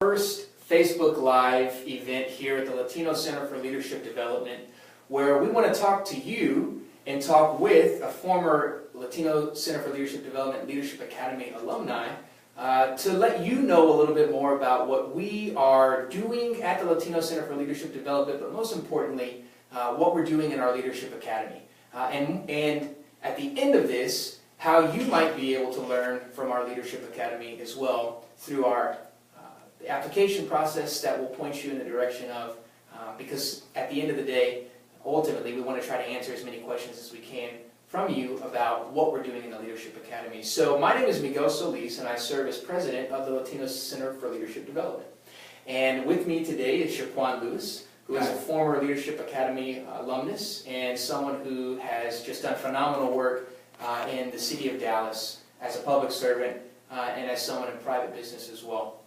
First Facebook Live event here at the Latino Center for Leadership Development, where we want to talk to you and talk with a former Latino Center for Leadership Development Leadership Academy alumni to let you know a little bit more about what we are doing at the Latino Center for Leadership Development, but most importantly, what we're doing in our Leadership Academy. And at the end of this, how you might be able to learn from our Leadership Academy as well through our the application process that will point you in the direction of, because at the end of the day, ultimately we want to try to answer as many questions as we can from you about what we're doing in the Leadership Academy. So my name is Miguel Solis, and I serve as president of the Latino Center for Leadership Development. And with me today is Chequan, who is a former Leadership Academy alumnus and someone who has just done phenomenal work in the city of Dallas as a public servant and as someone in private business as well.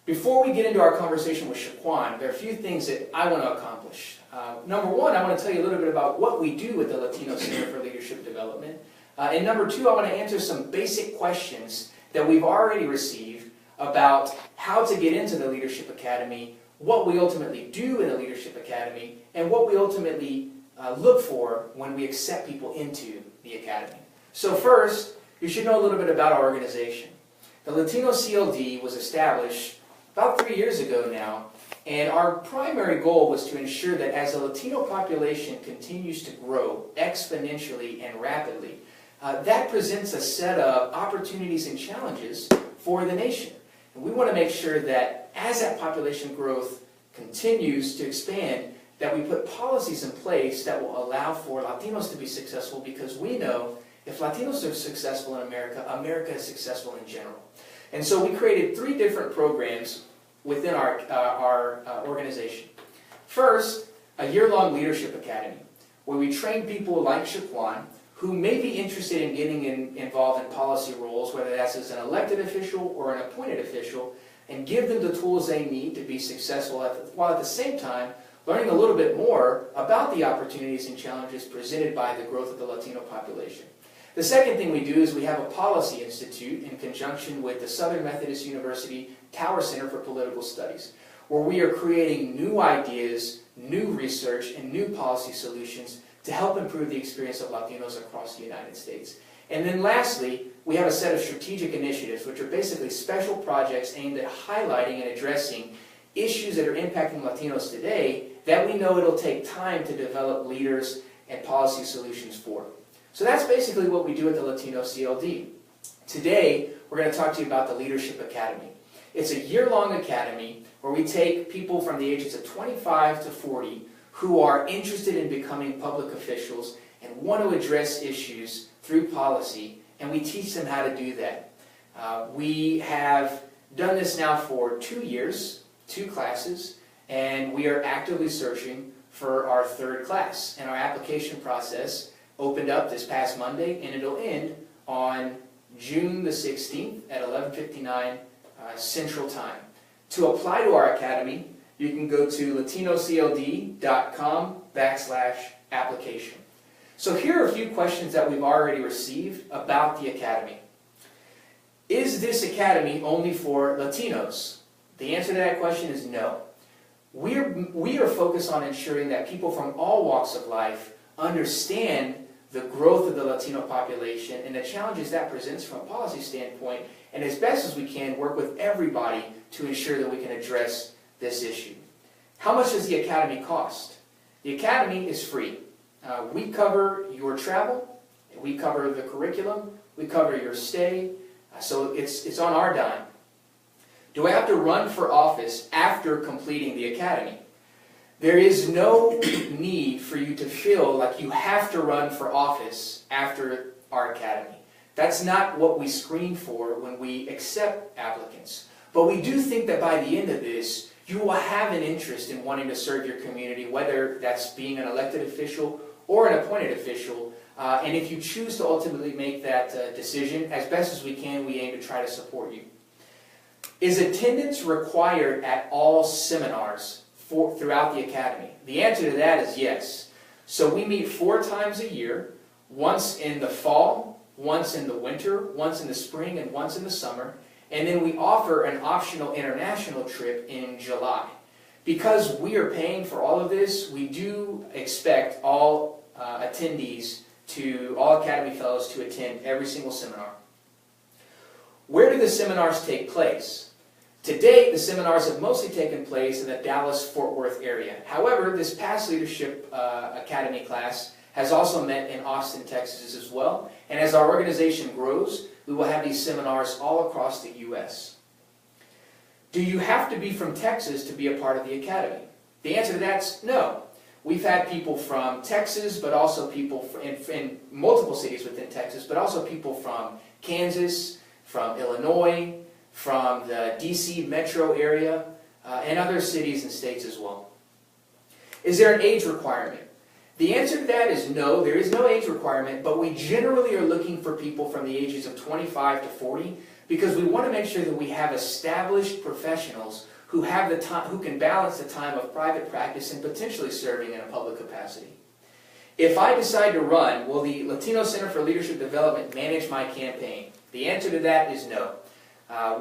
Before we get into our conversation with Chequan, there are a few things that I want to accomplish. Number one, I want to tell you a little bit about what we do with the Latino Center for Leadership Development. And number two, I want to answer some basic questions that we've already received about how to get into the Leadership Academy, what we ultimately do in the Leadership Academy, and what we ultimately look for when we accept people into the Academy. So first, you should know a little bit about our organization. The Latino CLD was established about 3 years ago now, and our primary goal was to ensure that as the Latino population continues to grow exponentially and rapidly, that presents a set of opportunities and challenges for the nation. And we want to make sure that as that population growth continues to expand, that we put policies in place that will allow for Latinos to be successful, because we know if Latinos are successful in America, America is successful in general. And so we created 3 different programs within our organization. First, a year-long Leadership Academy, where we train people like Chequan who may be interested in getting involved in policy roles, whether that's as an elected official or an appointed official, and give them the tools they need to be successful, while at the same time learning a little bit more about the opportunities and challenges presented by the growth of the Latino population. The second thing we do is we have a policy institute in conjunction with the Southern Methodist University Tower Center for Political Studies, where we are creating new ideas, new research, and new policy solutions to help improve the experience of Latinos across the United States. And then lastly, we have a set of strategic initiatives, which are basically special projects aimed at highlighting and addressing issues that are impacting Latinos today that we know it'll take time to develop leaders and policy solutions for. So that's basically what we do at the Latino CLD. Today, we're going to talk to you about the Leadership Academy. It's a year-long academy where we take people from the ages of 25 to 40 who are interested in becoming public officials and want to address issues through policy, and we teach them how to do that. We have done this now for 2 years, 2 classes, and we are actively searching for our 3rd class. And our application process opened up this past Monday, and it'll end on June the 16th at 11:59 Central Time. To apply to our academy, you can go to latinocld.com/application. So here are a few questions that we've already received about the academy. Is this academy only for Latinos? The answer to that question is no. We are focused on ensuring that people from all walks of life understand the growth of the Latino population and the challenges that presents from a policy standpoint, and as best as we can, work with everybody to ensure that we can address this issue. How much does the academy cost? The academy is free. We cover your travel, we cover the curriculum, we cover your stay, so it's on our dime. Do I have to run for office after completing the academy? There is no need for you to feel like you have to run for office after our academy. That's not what we screen for when we accept applicants. But we do think that by the end of this, you will have an interest in wanting to serve your community, whether that's being an elected official or an appointed official. And if you choose to ultimately make that decision, as best as we can, we aim to try to support you. Is attendance required at all seminars throughout the academy? The answer to that is yes. So we meet 4 times a year, once in the fall, once in the winter, once in the spring, and once in the summer. And then we offer an optional international trip in July. Because we are paying for all of this, we do expect all attendees all Academy Fellows to attend every single seminar. Where do the seminars take place? To date, the seminars have mostly taken place in the Dallas-Fort Worth area. However, this past Leadership Academy class has also met in Austin, Texas as well. And as our organization grows, we will have these seminars all across the U.S. Do you have to be from Texas to be a part of the Academy? The answer to that's no. We've had people from Texas, but also people in multiple cities within Texas, but also people from Kansas, from Illinois, from the D.C. metro area, and other cities and states as well. Is there an age requirement? The answer to that is no, there is no age requirement, but we generally are looking for people from the ages of 25 to 40 because we want to make sure that we have established professionals who have the time, who can balance the time of private practice and potentially serving in a public capacity. If I decide to run, will the Latino Center for Leadership Development manage my campaign? The answer to that is no.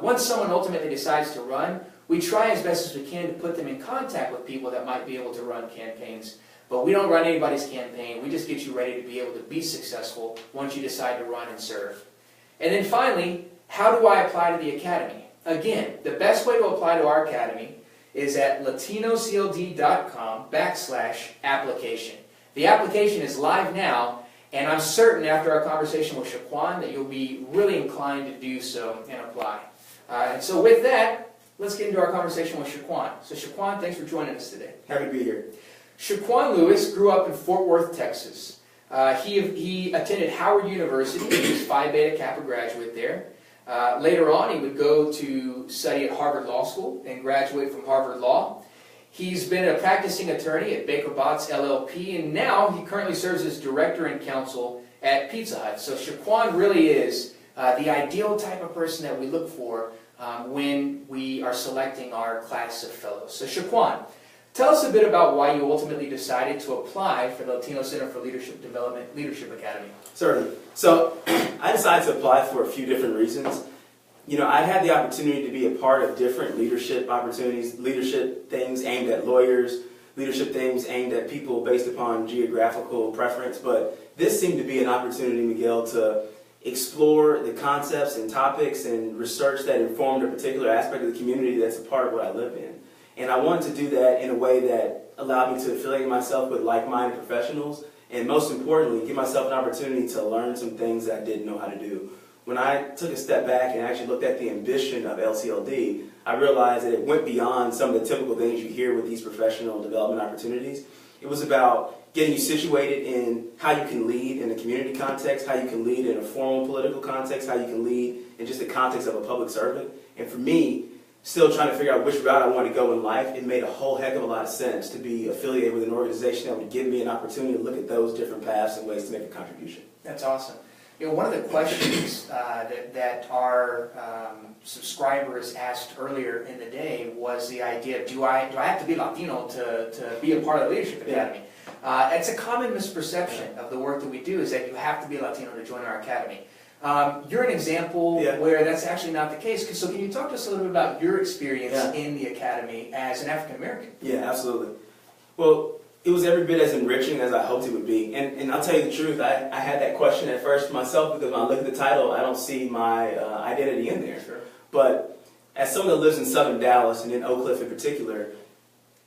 Once someone ultimately decides to run, we try as best as we can to put them in contact with people that might be able to run campaigns. But we don't run anybody's campaign. We just get you ready to be able to be successful once you decide to run and serve. And then finally, how do I apply to the Academy? Again, the best way to apply to our Academy is at latinocld.com/application. The application is live now, and I'm certain after our conversation with Chequan that you'll be really inclined to do so and apply. And so with that, let's get into our conversation with Chequan. So Chequan, thanks for joining us today. Happy to be here. Chequan Lewis grew up in Fort Worth, Texas. He attended Howard University. He was Phi Beta Kappa graduate there. Later on, he would go to study at Harvard Law School and graduate from Harvard Law. He's been a practicing attorney at Baker Botts LLP, and now he currently serves as director and counsel at Pizza Hut. So Chequan really is the ideal type of person that we look for when we are selecting our class of fellows. So Chequan, tell us a bit about why you ultimately decided to apply for the Latino Center for Leadership Development Leadership Academy. Certainly. So I decided to apply for a few different reasons. You know, I had the opportunity to be a part of different leadership opportunities, leadership things aimed at lawyers, leadership things aimed at people based upon geographical preference, but this seemed to be an opportunity, Miguel, to explore the concepts and topics and research that informed a particular aspect of the community that's a part of what I live in. And I wanted to do that in a way that allowed me to affiliate myself with like-minded professionals and, most importantly, give myself an opportunity to learn some things that I didn't know how to do. When I took a step back and actually looked at the ambition of LCLD, I realized that it went beyond some of the typical things you hear with these professional development opportunities. It was about getting you situated in how you can lead in a community context, how you can lead in a formal political context, how you can lead in just the context of a public servant. And for me, still trying to figure out which route I wanted to go in life, it made a whole heck of a lot of sense to be affiliated with an organization that would give me an opportunity to look at those different paths and ways to make a contribution. That's awesome. You know, one of the questions that our subscribers asked earlier in the day was the idea of, do I have to be Latino to be a part of the Leadership Academy? It's a common misperception of the work that we do is that you have to be Latino to join our academy. You're an example where that's actually not the case. So can you talk to us a little bit about your experience in the academy as an African American? Yeah, absolutely. Well, it was every bit as enriching as I hoped it would be. And I'll tell you the truth, I had that question at first myself because when I look at the title, I don't see my identity in there. Sure. But as someone that lives in southern Dallas, and in Oak Cliff in particular,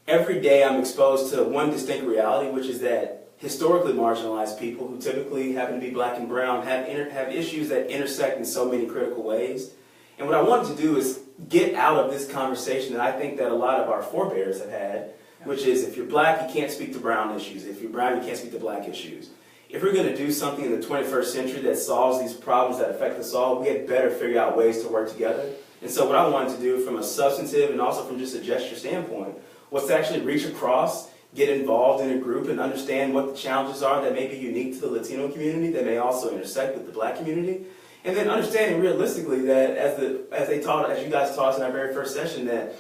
every day I'm exposed to one distinct reality, which is that historically marginalized people who typically happen to be black and brown have issues that intersect in so many critical ways. And what I wanted to do is get out of this conversation that I think that a lot of our forebears have had, which is if you're black, you can't speak to brown issues. If you're brown, you can't speak to black issues. If we're going to do something in the 21st century that solves these problems that affect us all, we had better figure out ways to work together. And so what I wanted to do from a substantive and also from just a gesture standpoint was to actually reach across, get involved in a group, and understand what the challenges are that may be unique to the Latino community that may also intersect with the black community. And then understanding realistically that as you guys taught us in our very first session, that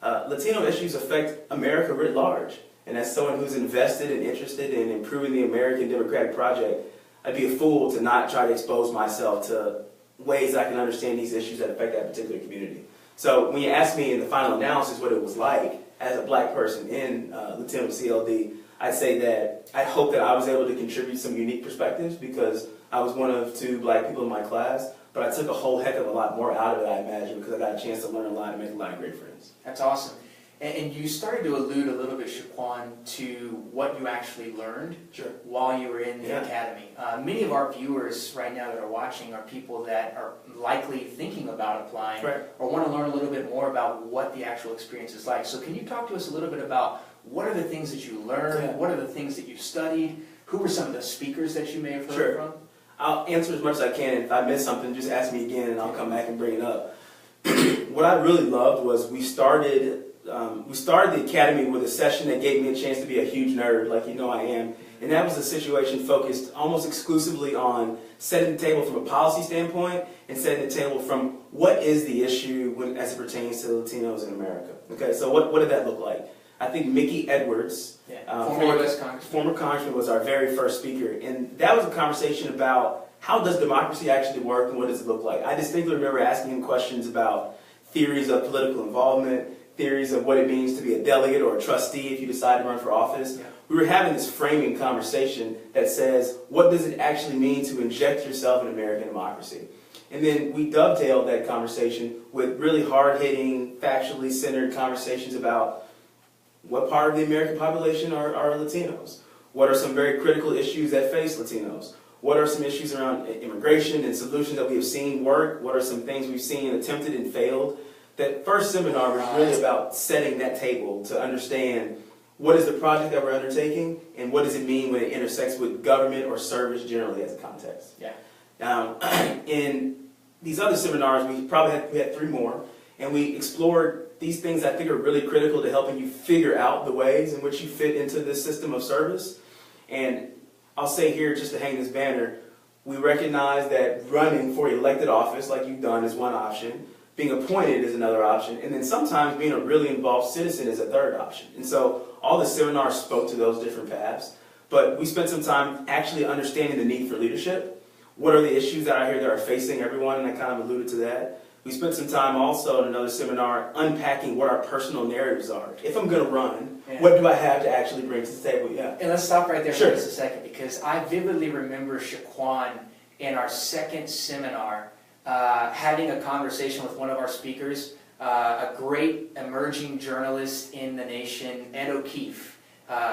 Latino issues affect America writ large. And as someone who's invested and interested in improving the American democratic project, I'd be a fool to not try to expose myself to ways that I can understand these issues that affect that particular community. So when you ask me in the final analysis what it was like as a black person in Latino CLD, I'd say that I hope that I was able to contribute some unique perspectives because I was one of 2 black people in my class, but I took a whole heck of a lot more out of it, I imagine, because I got a chance to learn a lot and make a lot of great friends. That's awesome. And you started to allude a little bit, Chequan, to what you actually learned while you were in the academy. Many of our viewers right now that are watching are people that are likely thinking about applying or want to learn a little bit more about what the actual experience is like. So can you talk to us a little bit about what are the things that you learned, what are the things that you studied, who were some of the speakers that you may have heard from? I'll answer as much as I can, and if I miss something, just ask me again and I'll come back and bring it up. What I really loved was we started the academy with a session that gave me a chance to be a huge nerd, like you know I am, and that was a situation focused almost exclusively on setting the table from a policy standpoint and setting the table from what is the issue as it pertains to Latinos in America. Okay, so what did that look like? I think Mickey Edwards, former congressman, was our very first speaker, and that was a conversation about how does democracy actually work and what does it look like. I distinctly remember asking him questions about theories of political involvement, theories of what it means to be a delegate or a trustee if you decide to run for office. We were having this framing conversation that says, what does it actually mean to inject yourself in American democracy? And then we dovetailed that conversation with really hard-hitting, factually centered conversations about what part of the American population are Latinos? What are some very critical issues that face Latinos? What are some issues around immigration and solutions that we have seen work? What are some things we've seen attempted and failed? That first seminar was really about setting that table to understand what is the project that we're undertaking and what does it mean when it intersects with government or service generally as a context. In these other seminars, we had 3 more, and we explored these things I think are really critical to helping you figure out the ways in which you fit into this system of service. And I'll say here, just to hang this banner, we recognize that running for elected office, like you've done, is one option. Being appointed is another option. And then sometimes being a really involved citizen is a third option. And so all the seminars spoke to those different paths. But we spent some time actually understanding the need for leadership. What are the issues that I hear that are facing everyone? And I kind of alluded to that. We spent some time also in another seminar unpacking what our personal narratives are. If I'm going to run, what do I have to actually bring to the table? And let's stop right there for just a second, because I vividly remember Chequan in our second seminar having a conversation with one of our speakers, a great emerging journalist in the nation, Ed O'Keefe,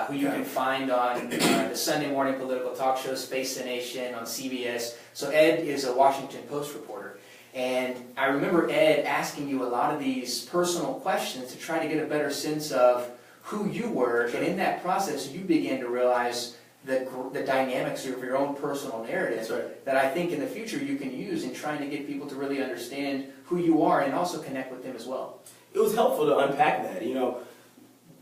who you can find on the Sunday morning political talk show Space the Nation on CBS. So Ed is a Washington Post reporter. And I remember Ed asking you a lot of these personal questions to try to get a better sense of who you were. And in that process, you began to realize the dynamics of your own personal narrative that I think in the future you can use in trying to get people to really understand who you are and also connect with them as well. It was helpful to unpack that. You know,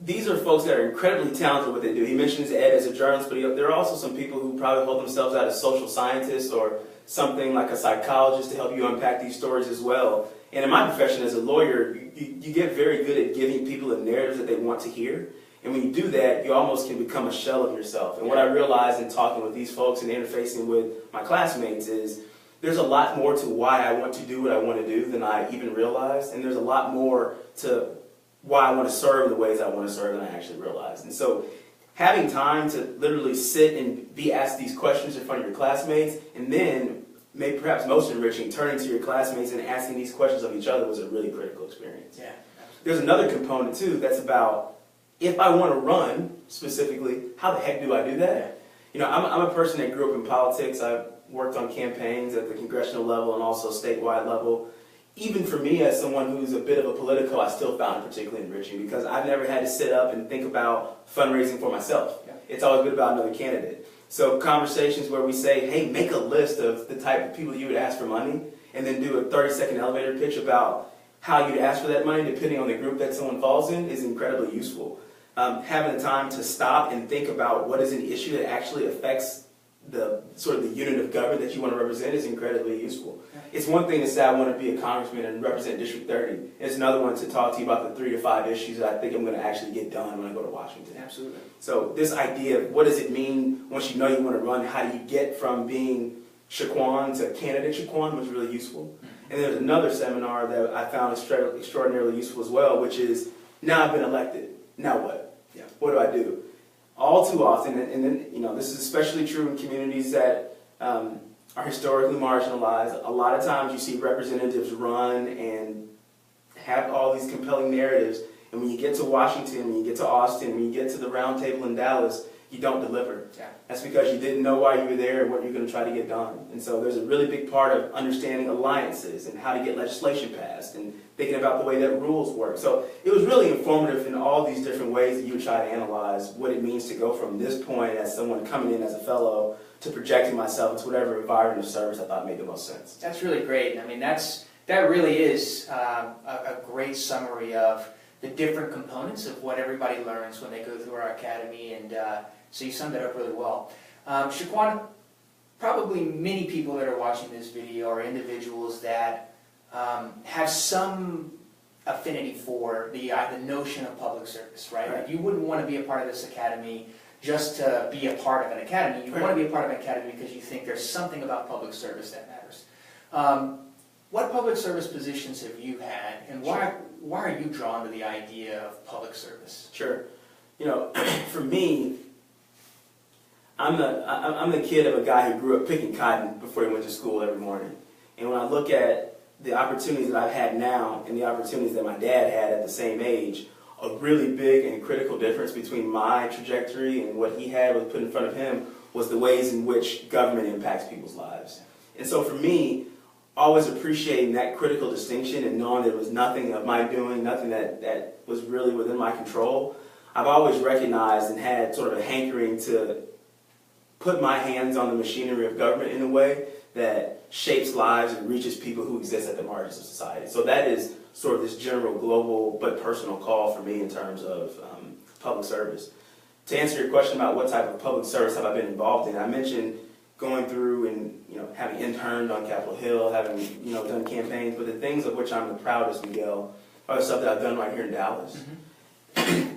these are folks that are incredibly talented at what they do. He mentions Ed as a journalist, but there are also some people who probably hold themselves out as social scientists or something like a psychologist to help you unpack these stories as well. And in my profession as a lawyer, you get very good at giving people the narratives that they want to hear. And when you do that, you almost can become a shell of yourself. And what I realized in talking with these folks and interfacing with my classmates is there's a lot more to why I want to do what I want to do than I even realized. And there's a lot more to why I want to serve the ways I want to serve than I actually realized. And so having time to literally sit and be asked these questions in front of your classmates, and then, maybe perhaps most enriching, turning to your classmates and asking these questions of each other was a really critical experience. There's another component, too, that's about, if I want to run, specifically, how the heck do I do that? You know, I'm a person that grew up in politics. I've worked on campaigns at the congressional level and also statewide level. Even for me, as someone who's a bit of a politico, I still found it particularly enriching because I've never had to sit up and think about fundraising for myself. It's always been about another candidate. So conversations where we say, hey, make a list of the type of people you would ask for money, and then do a 30-second elevator pitch about how you'd ask for that money depending on the group that someone falls in is incredibly useful. Having the time to stop and think about what is an issue that actually affects the sort of the unit of government that you want to represent is incredibly useful. It's one thing to say I want to be a congressman and represent District 30. It's another one to talk to you about the 3 to 5 issues that I think I'm going to actually get done when I go to Washington. Absolutely. So this idea of what does it mean once you know you want to run, how do you get from being Chequan to candidate Chequan was really useful. And there's another seminar that I found extraordinarily useful as well, which is, now I've been elected, now what? Yeah. What do I do? All too often, and then, you know, this is especially true in communities that are historically marginalized. A lot of times you see representatives run and have all these compelling narratives, and when you get to Washington, when you get to Austin, when you get to the round table in Dallas, you don't deliver. Yeah. That's because you didn't know why you were there and what you're going to try to get done. And so there's a really big part of understanding alliances and how to get legislation passed and thinking about the way that rules work. So it was really informative in all these different ways that you would try to analyze what it means to go from this point as someone coming in as a fellow to projecting myself into whatever environment of service I thought made the most sense. That's really great. I mean, that really is a great summary of the different components of what everybody learns when they go through our academy, and so you summed that up really well. Chequan, probably many people that are watching this video are individuals that have some affinity for the notion of public service, right? Right. Like, you wouldn't want to be a part of this academy just to be a part of an academy. You want to be a part of an academy because you think there's something about public service that matters. What public service positions have you had, and why are you drawn to the idea of public service? Sure. You know, for me, I'm the kid of a guy who grew up picking cotton before he went to school every morning. And when I look at the opportunities that I've had now and the opportunities that my dad had at the same age, a really big and critical difference between my trajectory and what he had was put in front of him was the ways in which government impacts people's lives. And so for me, always appreciating that critical distinction and knowing that it was nothing of my doing, nothing that was really within my control, I've always recognized and had sort of a hankering to put my hands on the machinery of government in a way that shapes lives and reaches people who exist at the margins of society. So that is sort of this general global but personal call for me in terms of public service. To answer your question about what type of public service have I been involved in, I mentioned going through and having interned on Capitol Hill, having done campaigns, but the things of which I'm the proudest, Miguel, are the stuff that I've done right here in Dallas.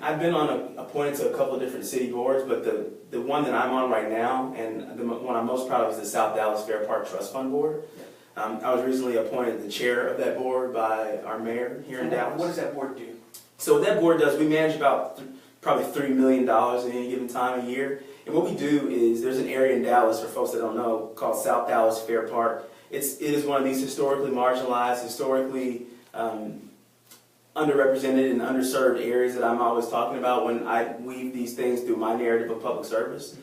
I've been appointed to a couple of different city boards, but the one that I'm on right now, and the one I'm most proud of, is the South Dallas Fair Park Trust Fund Board. I was recently appointed the chair of that board by our mayor here in Dallas. What does that board do? So what that board does, we manage about probably $3 million in any given time a year. And what we do is, there's an area in Dallas, for folks that don't know, called South Dallas Fair Park. It is one of these historically marginalized, historically underrepresented and underserved areas that I'm always talking about when I weave these things through my narrative of public service.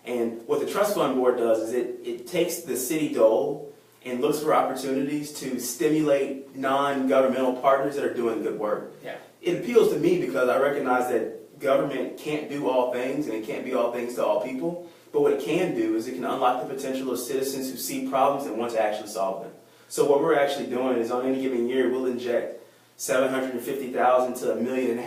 And what the Trust Fund Board does is it takes the city dole and looks for opportunities to stimulate non-governmental partners that are doing good work. Yeah. It appeals to me because I recognize that government can't do all things and it can't be all things to all people. But what it can do is it can unlock the potential of citizens who see problems and want to actually solve them. So what we're actually doing is, on any given year, we'll inject $750,000 to $1.5 million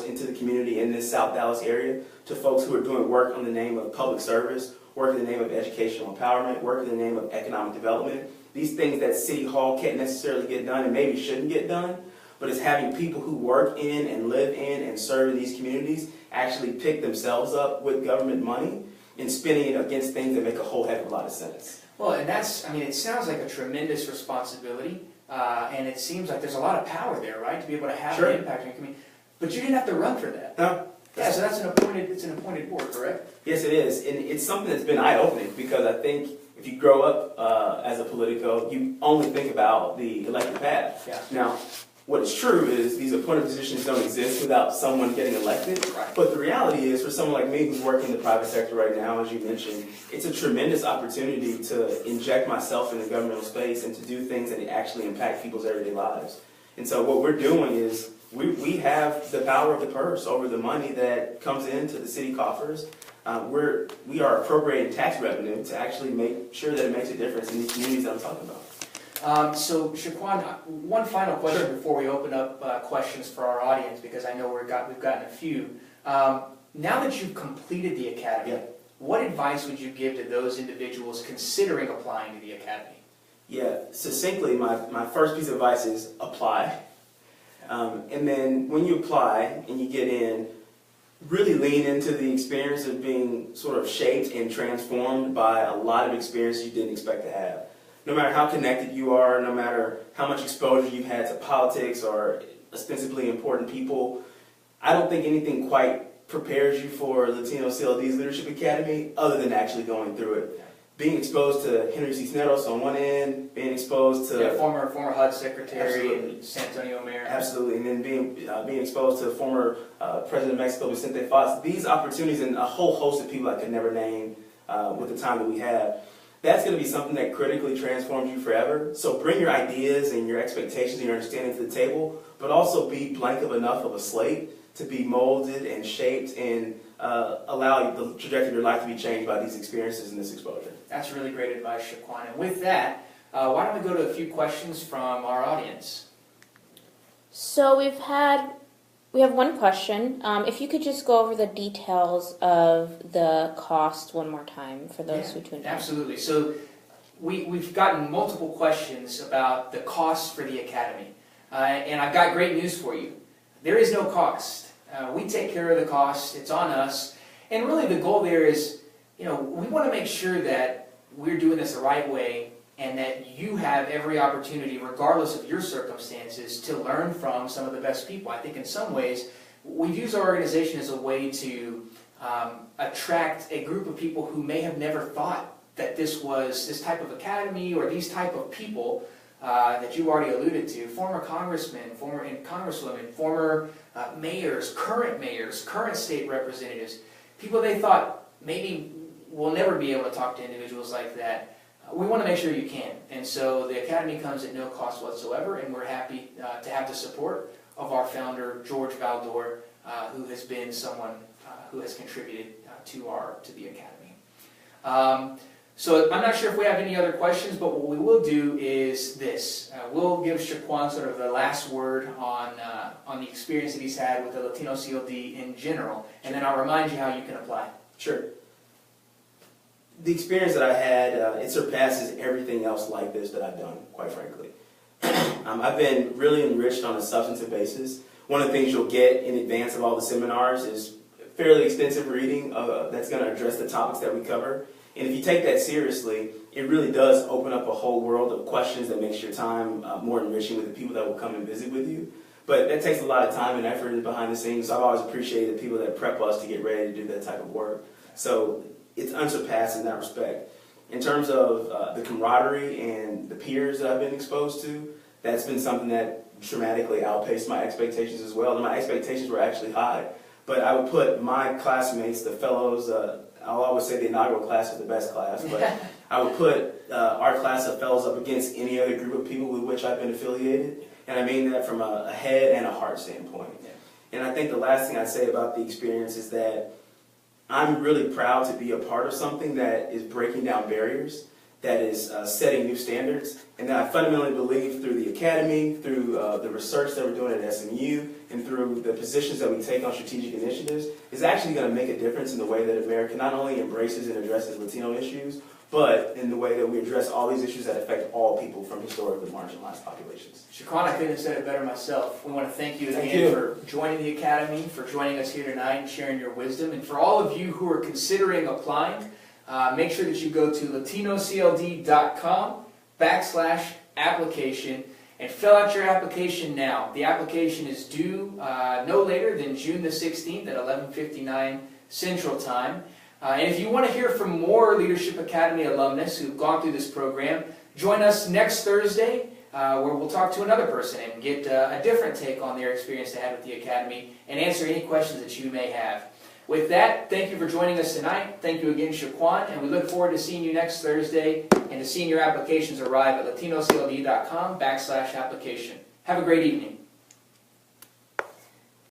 into the community in this South Dallas area to folks who are doing work in the name of public service, work in the name of educational empowerment, work in the name of economic development. These things that City Hall can't necessarily get done and maybe shouldn't get done, but it's having people who work in and live in and serve in these communities actually pick themselves up with government money and spending it against things that make a whole heck of a lot of sense. Well, and it sounds like a tremendous responsibility. And it seems like there's a lot of power there, right, to be able to have an impact on your community. But you didn't have to run for that. No. Yeah, so it's an appointed board, correct? Yes, it is. And it's something that's been eye-opening because I think if you grow up as a politico, you only think about the elected path. Yeah. Now, what is true is these appointed positions don't exist without someone getting elected. Right. But the reality is, for someone like me who's working in the private sector right now, as you mentioned, it's a tremendous opportunity to inject myself in the governmental space and to do things that actually impact people's everyday lives. And so what we're doing is we have the power of the purse over the money that comes into the city coffers. We are appropriating tax revenue to actually make sure that it makes a difference in these communities that I'm talking about. So, Chequan, one final question before we open up questions for our audience, because I know we've gotten a few. Now that you've completed the academy, what advice would you give to those individuals considering applying to the academy? Yeah, succinctly, my first piece of advice is apply. And then when you apply and you get in, really lean into the experience of being sort of shaped and transformed by a lot of experiences you didn't expect to have. No matter how connected you are, no matter how much exposure you've had to politics or ostensibly important people, I don't think anything quite prepares you for Latino CLD's Leadership Academy other than actually going through it. Being exposed to Henry Cisneros on one end, being exposed to former HUD secretary absolutely. and San Antonio mayor. Absolutely, and then being exposed to former President of Mexico, Vicente Fox. These opportunities and a whole host of people I could never name with the time that we have. That's going to be something that critically transforms you forever. So bring your ideas and your expectations and your understanding to the table, but also be blank of enough of a slate to be molded and shaped and allow the trajectory of your life to be changed by these experiences and this exposure. That's really great advice, Chequan. And with that, why don't we go to a few questions from our audience? So we have one question. If you could just go over the details of the cost one more time for those who tuned in. Absolutely. So we've gotten multiple questions about the cost for the Academy. And I've got great news for you. There is no cost. We take care of the cost. It's on us. And really the goal there is, we want to make sure that we're doing this the right way and that you have every opportunity, regardless of your circumstances, to learn from some of the best people. I think in some ways, we've used our organization as a way to attract a group of people who may have never thought that this was this type of academy or these type of people that you already alluded to, former congressmen, former congresswomen, former mayors, current state representatives, people they thought maybe we'll never be able to talk to individuals like that. We want to make sure you can. And so the Academy comes at no cost whatsoever, and we're happy to have the support of our founder, George Valdor, who has been someone who has contributed to the Academy. So I'm not sure if we have any other questions, but what we will do is this. We'll give Chequan sort of the last word on the experience that he's had with the Latino CLD in general, and then I'll remind you how you can apply. Sure. The experience that I had, it surpasses everything else like this that I've done, quite frankly. I've been really enriched on a substantive basis. One of the things you'll get in advance of all the seminars is fairly extensive reading that's going to address the topics that we cover. And if you take that seriously, it really does open up a whole world of questions that makes your time more enriching with the people that will come and visit with you. But that takes a lot of time and effort behind the scenes, so I've always appreciated the people that prep us to get ready to do that type of work. So it's unsurpassed in that respect. In terms of the camaraderie and the peers that I've been exposed to, that's been something that dramatically outpaced my expectations as well. And my expectations were actually high. But I would put my classmates, the fellows, I'll always say the inaugural class is the best class, but I would put our class of fellows up against any other group of people with which I've been affiliated. And I mean that from a head and a heart standpoint. And I think the last thing I'd say about the experience is that I'm really proud to be a part of something that is breaking down barriers, that is setting new standards, and that I fundamentally believe through the Academy, through the research that we're doing at SMU, and through the positions that we take on strategic initiatives, is actually going to make a difference in the way that America not only embraces and addresses Latino issues, but in the way that we address all these issues that affect all people from historically marginalized populations. Chequan, I couldn't have said it better myself. We want to thank you again for joining the Academy, for joining us here tonight and sharing your wisdom. And for all of you who are considering applying, make sure that you go to latinocld.com/application and fill out your application now. The application is due no later than June the 16th at 11:59 Central Time. And if you want to hear from more Leadership Academy alumnus who've gone through this program, join us next Thursday where we'll talk to another person and get a different take on their experience they had with the Academy and answer any questions that you may have. With that, thank you for joining us tonight. Thank you again, Chequan, and we look forward to seeing you next Thursday and to seeing your applications arrive at latinocld.com/application. Have a great evening.